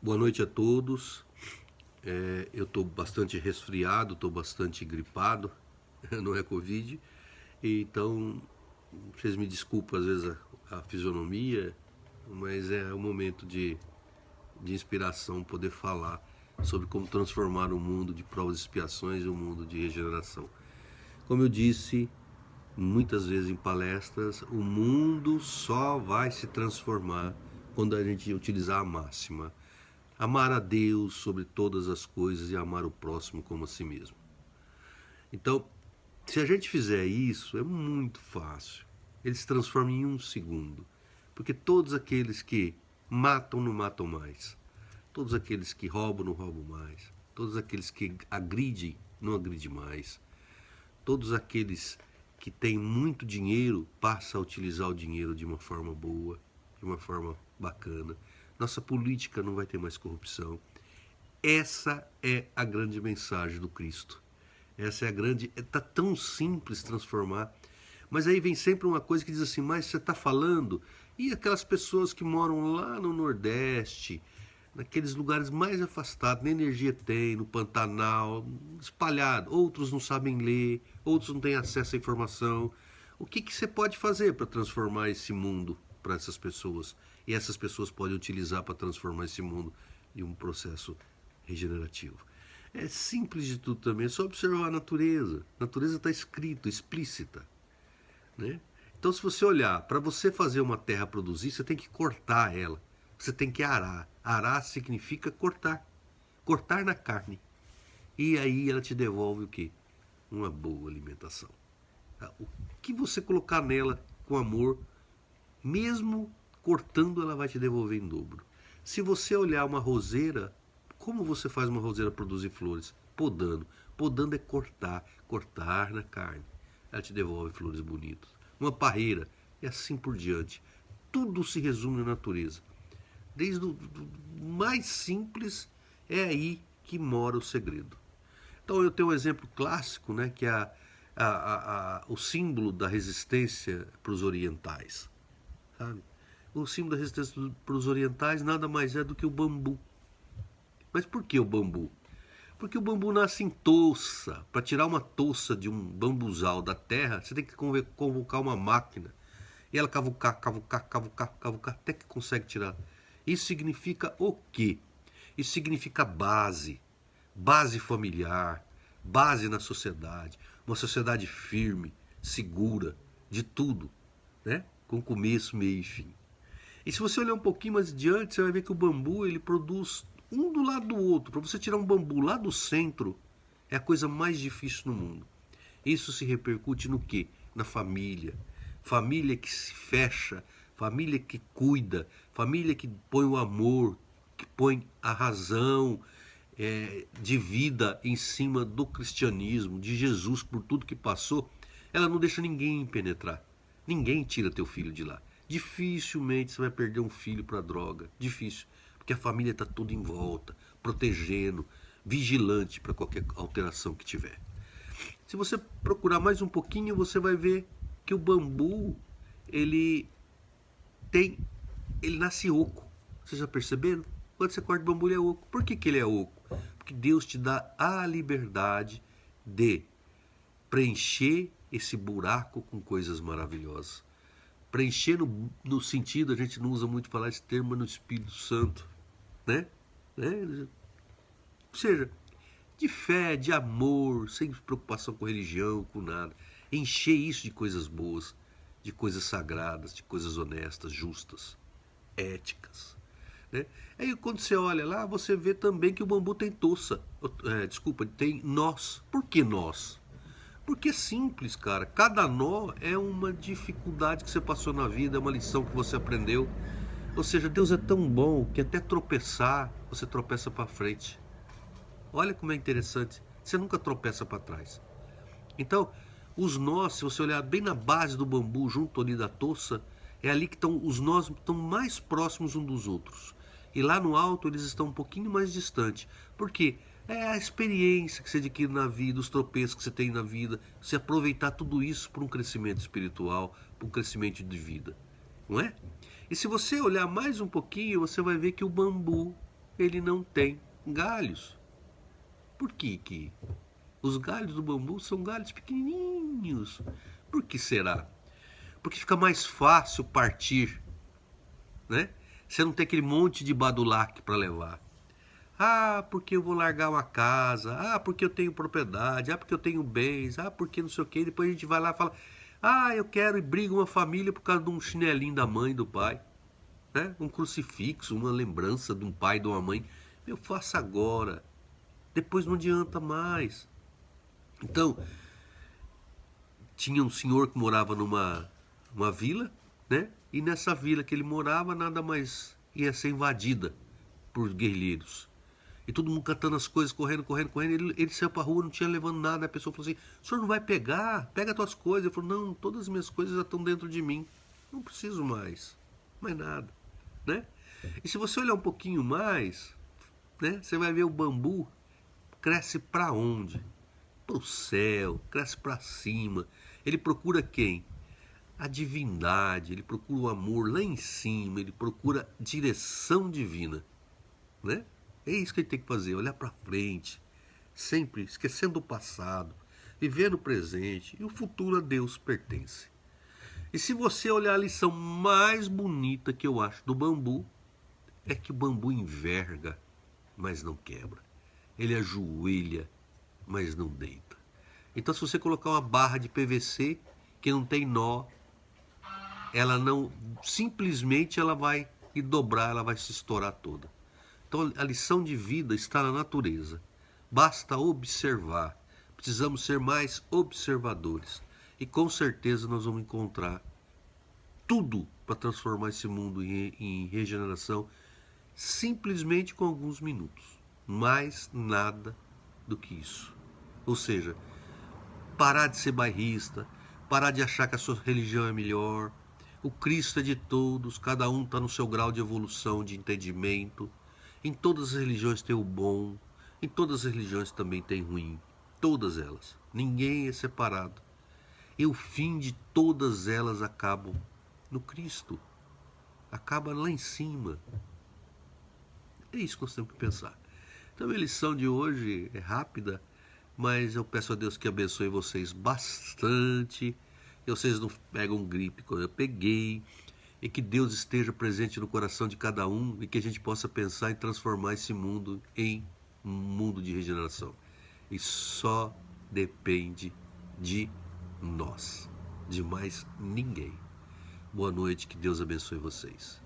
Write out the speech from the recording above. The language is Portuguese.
Boa noite a todos. Eu estou bastante resfriado, estou bastante gripado, não é Covid. Então, vocês me desculpem às vezes a fisionomia, mas é um momento de inspiração poder falar sobre como transformar o mundo de provas e expiações em um mundo de regeneração. Como eu disse muitas vezes em palestras, o mundo só vai se transformar quando a gente utilizar a máxima: amar a Deus sobre todas as coisas e amar o próximo como a si mesmo. Então, se a gente fizer isso, é muito fácil. Ele se transforma em um segundo. Porque todos aqueles que matam não matam mais. Todos aqueles que roubam não roubam mais. Todos aqueles que agridem não agridem mais. Todos aqueles que têm muito dinheiro passam a utilizar o dinheiro de uma forma boa, de uma forma bacana. Nossa política não vai ter mais corrupção. Essa é a grande mensagem do Cristo. Essa é a grande. Está tão simples transformar. Mas aí vem sempre uma coisa que diz assim: mas você está falando? E aquelas pessoas que moram lá no Nordeste, naqueles lugares mais afastados, nem energia tem, no Pantanal, espalhado. Outros não sabem ler, outros não têm acesso à informação. O que você pode fazer para transformar esse mundo para essas pessoas? E essas pessoas podem utilizar para transformar esse mundo em um processo regenerativo. É simples de tudo também, é só observar a natureza. A natureza está escrito, explícita. Né? Então, se você olhar, para você fazer uma terra produzir, você tem que cortar ela. Você tem que arar. Arar significa cortar. Cortar na carne. E aí ela te devolve o quê? Uma boa alimentação. O que você colocar nela com amor, mesmo cortando, ela vai te devolver em dobro. Se você olhar uma roseira, como você faz uma roseira produzir flores? Podando. Podando é cortar. Cortar na carne. Ela te devolve flores bonitas. Uma parreira, e assim por diante. Tudo se resume na natureza. Desde o mais simples, é aí que mora o segredo. Então eu tenho um exemplo clássico, né, que é o símbolo da resistência para os orientais. Sabe? O símbolo da resistência para os orientais nada mais é do que o bambu. Mas por que o bambu? Porque o bambu nasce em touça. Para tirar uma touça de um bambuzal da terra, você tem que convocar uma máquina. E ela cavucar, cavucar, cavucar, cavucar, até que consegue tirar. Isso significa o quê? Isso significa base. Base familiar. Base na sociedade. Uma sociedade firme, segura, de tudo. Né? Com começo, meio e fim. E se você olhar um pouquinho mais adiante, você vai ver que o bambu ele produz um do lado do outro. Para você tirar um bambu lá do centro, é a coisa mais difícil no mundo. Isso se repercute no quê? Na família. Família que se fecha, família que cuida, família que põe o amor, que põe a razão de vida em cima do cristianismo, de Jesus por tudo que passou. Ela não deixa ninguém penetrar. Ninguém tira teu filho de lá. Dificilmente você vai perder um filho para droga. Difícil. Porque a família está toda em volta, protegendo, vigilante para qualquer alteração que tiver. Se você procurar mais um pouquinho, você vai ver que o bambu, ele tem, ele nasce oco. Vocês já perceberam? Quando você corta o bambu, ele é oco. Por que ele é oco? Porque Deus te dá a liberdade de preencher esse buraco com coisas maravilhosas. Preencher no sentido, a gente não usa muito falar esse termo, mas no Espírito Santo, né? Ou seja, de fé, de amor, sem preocupação com religião, com nada. Encher isso de coisas boas, de coisas sagradas, de coisas honestas, justas, éticas. Né? Aí quando você olha lá, você vê também que o bambu tem touça. Desculpa, tem nós. Por que nós? Porque é simples, cara. Cada nó é uma dificuldade que você passou na vida, é uma lição que você aprendeu. Ou seja, Deus é tão bom que até tropeçar, você tropeça para frente. Olha como é interessante. Você nunca tropeça para trás. Então, os nós, se você olhar bem na base do bambu, junto ali da touça, é ali que estão os nós estão mais próximos uns dos outros. E lá no alto eles estão um pouquinho mais distantes. Por quê? É a experiência que você adquire na vida, os tropeços que você tem na vida, você aproveitar tudo isso para um crescimento espiritual, para um crescimento de vida. Não é? E se você olhar mais um pouquinho, você vai ver que o bambu ele não tem galhos. Por que os galhos do bambu são galhos pequenininhos? Por que será? Porque fica mais fácil partir, né? Você não tem aquele monte de badulaque para levar. Ah, porque eu vou largar uma casa. Ah, porque eu tenho propriedade. Ah, porque eu tenho bens. Ah, porque não sei o quê. Depois a gente vai lá e fala: ah, eu quero e briga uma família por causa de um chinelinho da mãe e do pai, né? Um crucifixo, uma lembrança de um pai e de uma mãe. Eu faço agora. Depois não adianta mais. Então, tinha um senhor que morava numa vila, né? E nessa vila que ele morava, nada mais ia ser invadida por guerrilheiros. E todo mundo catando as coisas, correndo, correndo, correndo. Ele saiu pra rua, não tinha levando nada. A pessoa falou assim: o senhor não vai pegar? Pega as tuas coisas. Ele falou: não, todas as minhas coisas já estão dentro de mim. Não preciso mais nada, né? E se você olhar um pouquinho mais, né? Você vai ver o bambu cresce para onde? Para o céu, cresce para cima. Ele procura quem? A divindade. Ele procura o amor lá em cima. Ele procura direção divina, né? É isso que a gente tem que fazer, olhar para frente, sempre esquecendo o passado, viver no presente, e o futuro a Deus pertence. E se você olhar a lição mais bonita que eu acho do bambu, é que o bambu enverga, mas não quebra. Ele ajoelha, mas não deita. Então, se você colocar uma barra de PVC que não tem nó, ela não, simplesmente ela vai dobrar, ela vai se estourar toda. Então a lição de vida está na natureza. Basta observar. Precisamos ser mais observadores. E com certeza nós vamos encontrar tudo para transformar esse mundo em regeneração, simplesmente com alguns minutos. Mais nada do que isso. Ou seja, parar de ser bairrista, parar de achar que a sua religião é melhor. O Cristo é de todos, cada um está no seu grau de evolução, de entendimento. Em todas as religiões tem o bom, em todas as religiões também tem ruim. Todas elas. Ninguém é separado. E o fim de todas elas acabam no Cristo. Acaba lá em cima. É isso que nós temos que pensar. Então a lição de hoje é rápida, mas eu peço a Deus que abençoe vocês bastante. Que vocês não pegam gripe como eu peguei. E que Deus esteja presente no coração de cada um e que a gente possa pensar em transformar esse mundo em um mundo de regeneração. E só depende de nós, de mais ninguém. Boa noite, que Deus abençoe vocês.